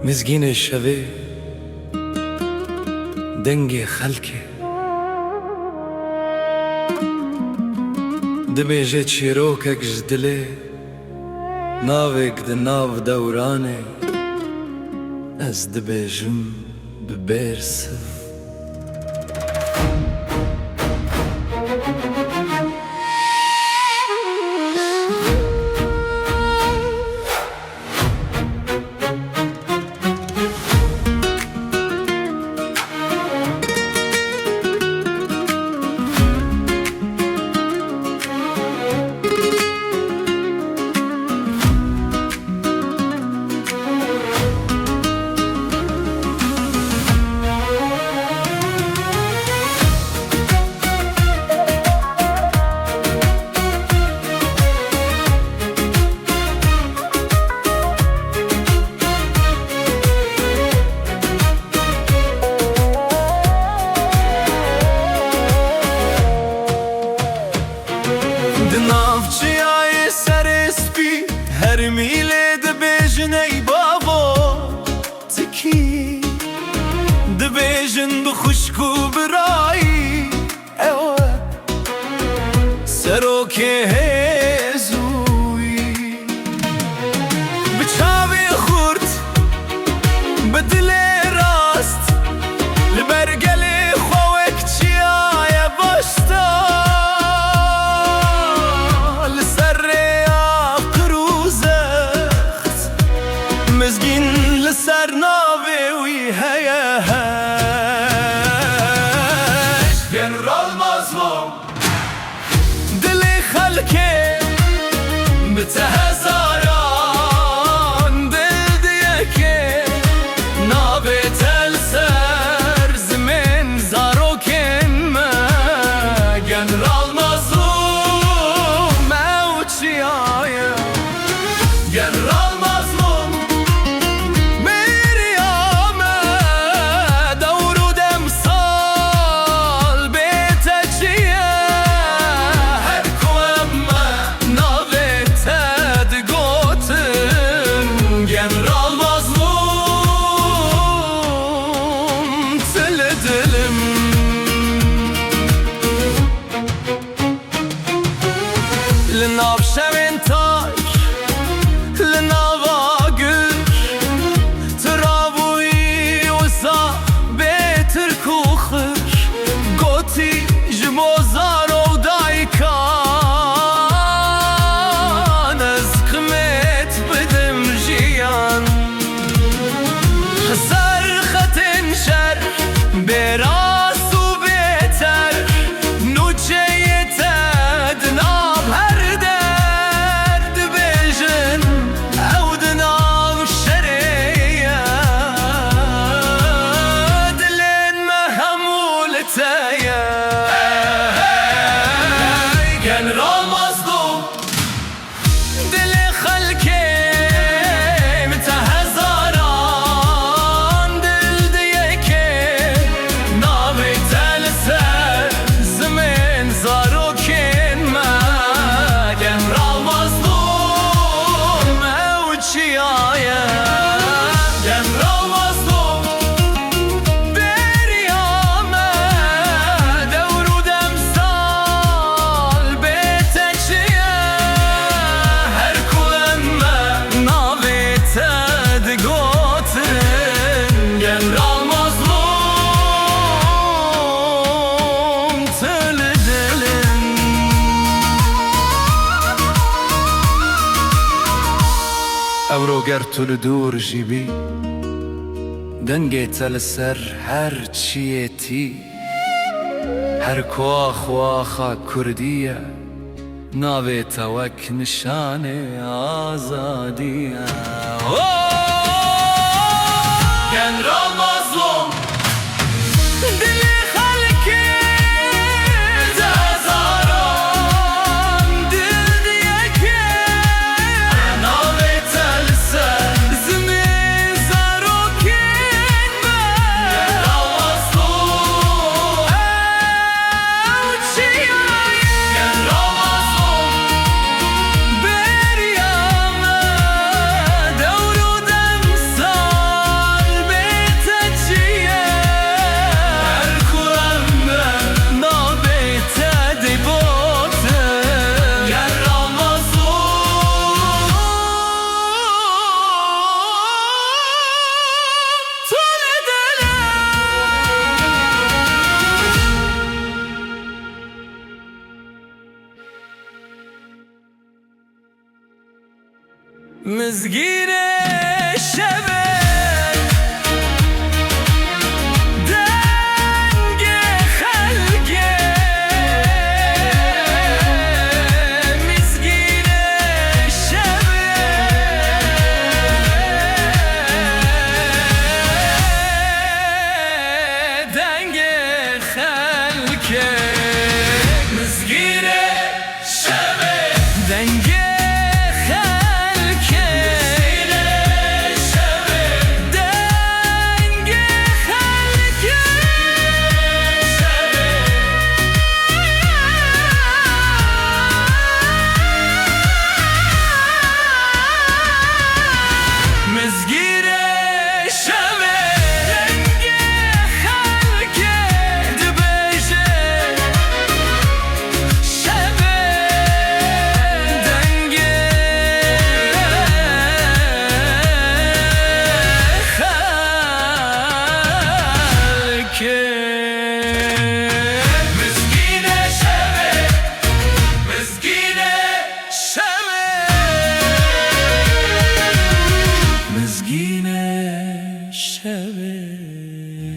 مزگین شوه دنگ خلکه دبیجه چیروکک جدله ناوک ده ناو دورانه از دبیجم ببرسف نافچیای سر سپی هر میله دبیجن ای بابا تکی دبیجن بخشکو برایی اوه سروکه هزوی بچاوی خورد بدل راست لبرگل خوک چیای باشتا مزگین لسر ناوی وی هیا هش جنرال مظلوم دل خلکه بته هزاران دل دیه که ناوی تل سر زمین زاروکن ما جنرال مظلوم او چی آیا جنرال مظلوم لناف شوین تاک لناف آگر ترابوی وزا بیتر کوخر گوتی جموزار و دایکان از قمت بدم جیان خسر ختن شر براس و بیتر نوچه تدنا جنرال مظلوم دل خلکه مته هزاران دل دیه که ناوی تل سر زمین زاروکن ما جنرال مظلوم او چی آیا جنرال مظلوم اورو گر تو لدور جیبی دنگی تل سر هر چیه تی هر کواخ واخا کردیه ناوی توک نشان آزادیه جنرال مظلوم دل خلکه هزاران دل دیه که ناوی تل سر زمین زاروکن ما جنرال مظلوم او چی آیه جنرال مظلوم بریامه دورو مسگیر شب